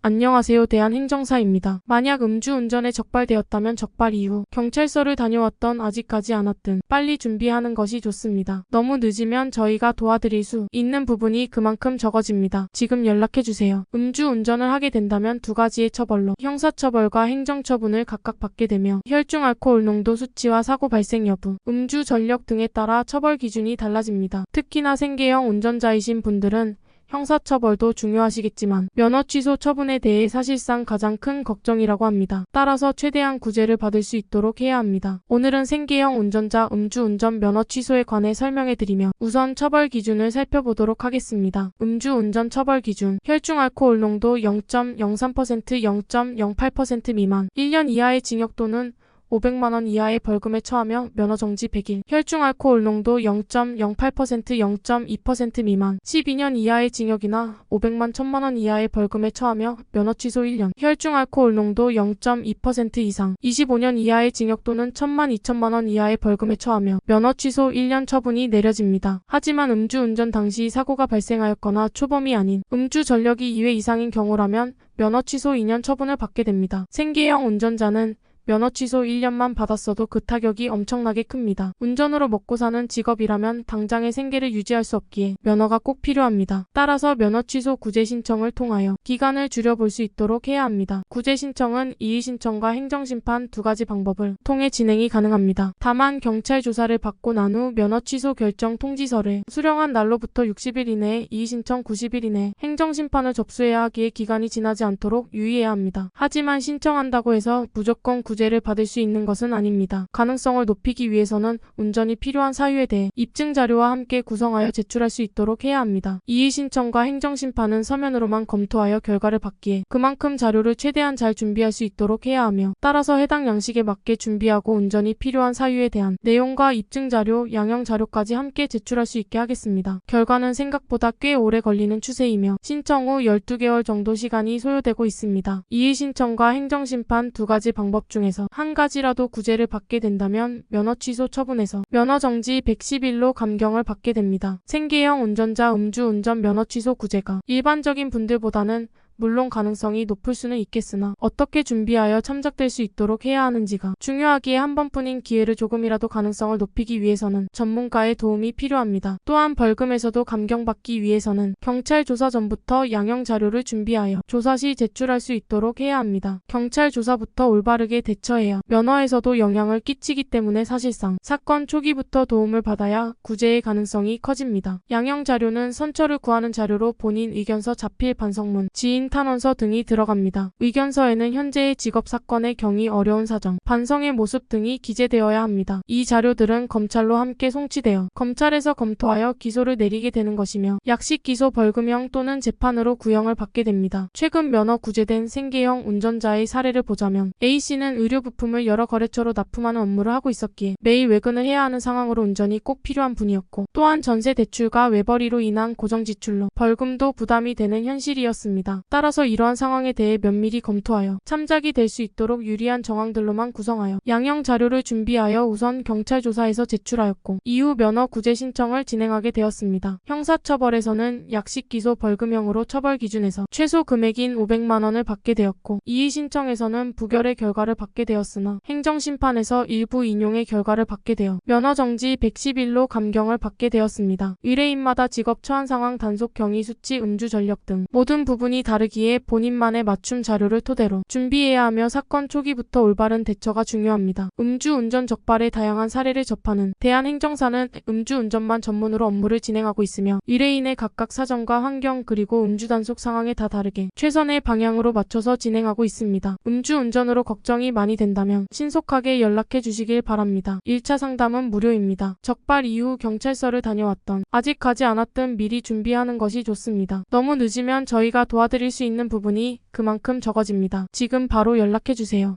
안녕하세요. 대한행정사입니다. 만약 음주운전에 적발되었다면 적발 이후 경찰서를 다녀왔던 아직까지 않았든 빨리 준비하는 것이 좋습니다. 너무 늦으면 저희가 도와드릴 수 있는 부분이 그만큼 적어집니다. 지금 연락해주세요. 음주운전을 하게 된다면 두 가지의 처벌로 형사처벌과 행정처분을 각각 받게 되며 혈중 알코올 농도 수치와 사고 발생 여부, 음주 전력 등에 따라 처벌 기준이 달라집니다. 특히나 생계형 운전자이신 분들은 형사처벌도 중요하시겠지만 면허 취소 처분에 대해 사실상 가장 큰 걱정이라고 합니다. 따라서 최대한 구제를 받을 수 있도록 해야 합니다. 오늘은 생계형 운전자 음주운전 면허 취소에 관해 설명해드리며 우선 처벌 기준을 살펴보도록 하겠습니다. 음주운전 처벌 기준, 혈중 알코올 농도 0.03%, 0.08% 미만, 1년 이하의 징역 또는 500만원 이하의 벌금에 처하며 면허정지 100일, 혈중 알코올 농도 0.08%, 0.2% 미만, 12년 이하의 징역이나 500만 1000만원 이하의 벌금에 처하며 면허 취소 1년, 혈중 알코올 농도 0.2% 이상, 25년 이하의 징역 또는 1000만 2000만원 이하의 벌금에 처하며 면허 취소 1년 처분이 내려집니다. 하지만 음주운전 당시 사고가 발생하였거나 초범이 아닌 음주 전력이 2회 이상인 경우라면 면허 취소 2년 처분을 받게 됩니다. 생계형 운전자는 면허 취소 1년만 받았어도 그 타격이 엄청나게 큽니다. 운전으로 먹고 사는 직업이라면 당장의 생계를 유지할 수 없기에 면허가 꼭 필요합니다. 따라서 면허 취소 구제 신청을 통하여 기간을 줄여볼 수 있도록 해야 합니다. 구제 신청은 이의 신청과 행정심판 두 가지 방법을 통해 진행이 가능합니다. 다만 경찰 조사를 받고 난 후 면허 취소 결정 통지서를 수령한 날로부터 60일 이내에 이의 신청 90일 이내에 행정심판을 접수해야 하기에 기간이 지나지 않도록 유의해야 합니다. 하지만 신청한다고 해서 무조건 구제를 받을 수 있는 것은 아닙니다. 가능성을 높이기 위해서는 운전이 필요한 사유에 대해 입증 자료와 함께 구성하여 제출할 수 있도록 해야 합니다. 이의 신청과 행정심판은 서면으로만 검토하여 결과를 받기에 그만큼 자료를 최대한 잘 준비할 수 있도록 해야 하며 따라서 해당 양식에 맞게 준비하고 운전이 필요한 사유에 대한 내용과 입증 자료, 양형 자료까지 함께 제출할 수 있게 하겠습니다. 결과는 생각보다 꽤 오래 걸리는 추세이며 신청 후 12개월 정도 시간이 소요되고 있습니다. 이의 신청과 행정심판 두 가지 방법 중에서 한 가지라도 구제를 받게 된다면 면허 취소 처분에서 면허 정지 110일로 감경을 받게 됩니다. 생계형 운전자 음주운전 면허 취소 구제가 일반적인 분들보다는 물론 가능성이 높을 수는 있겠으나 어떻게 준비하여 참작될 수 있도록 해야 하는지가 중요하기에 한 번뿐인 기회를 조금이라도 가능성을 높이기 위해서는 전문가의 도움이 필요합니다. 또한 벌금에서도 감경받기 위해서는 경찰 조사 전부터 양형 자료를 준비하여 조사 시 제출할 수 있도록 해야 합니다. 경찰 조사부터 올바르게 대처해야 면허에서도 영향을 끼치기 때문에 사실상 사건 초기부터 도움을 받아야 구제의 가능성이 커집니다. 양형 자료는 선처를 구하는 자료로 본인 의견서, 자필 반성문, 지인 탄원서 등이 들어갑니다. 의견서에는 현재의 직업 사건의 경위, 어려운 사정, 반성의 모습 등이 기재되어야 합니다. 이 자료들은 검찰로 함께 송치되어 검찰에서 검토하여 기소를 내리게 되는 것이며 약식 기소 벌금형 또는 재판으로 구형을 받게 됩니다. 최근 면허 구제된 생계형 운전자의 사례를 보자면 A씨는 의료 부품을 여러 거래처로 납품하는 업무를 하고 있었기에 매일 외근을 해야 하는 상황으로 운전이 꼭 필요한 분이었고 또한 전세 대출과 외벌이로 인한 고정 지출로 벌금도 부담이 되는 현실이었습니다. 따라서 이러한 상황에 대해 면밀히 검토하여 참작이 될 수 있도록 유리한 정황들로만 구성하여 양형 자료를 준비하여 우선 경찰 조사에서 제출하였고 이후 면허 구제 신청을 진행하게 되었습니다. 형사처벌에서는 약식 기소 벌금형으로 처벌 기준에서 최소 금액인 500만원을 받게 되었고 이의 신청에서는 부결의 결과를 받게 되었으나 행정심판에서 일부 인용의 결과를 받게 되어 면허 정지 110일로 감경을 받게 되었습니다. 의뢰인마다 직업 처한 상황, 단속 경위 수치, 음주 전력 등 모든 부분이 다르기에 본인만의 맞춤 자료를 토대로 준비해야 하며 사건 초기부터 올바른 대처가 중요합니다. 음주운전 적발의 다양한 사례를 접하는 대한행정사는 음주운전만 전문으로 업무를 진행하고 있으며 의뢰인의 각각 사정과 환경 그리고 음주단속 상황에 다 다르게 최선의 방향으로 맞춰서 진행하고 있습니다. 음주운전으로 걱정이 많이 된다면 신속하게 연락해 주시길 바랍니다. 1차 상담은 무료입니다. 적발 이후 경찰서를 다녀왔던 아직 가지 않았든 미리 준비하는 것이 좋습니다. 너무 늦으면 저희가 도와드릴 수 있는 부분이 그만큼 적어집니다. 지금 바로 연락해주세요.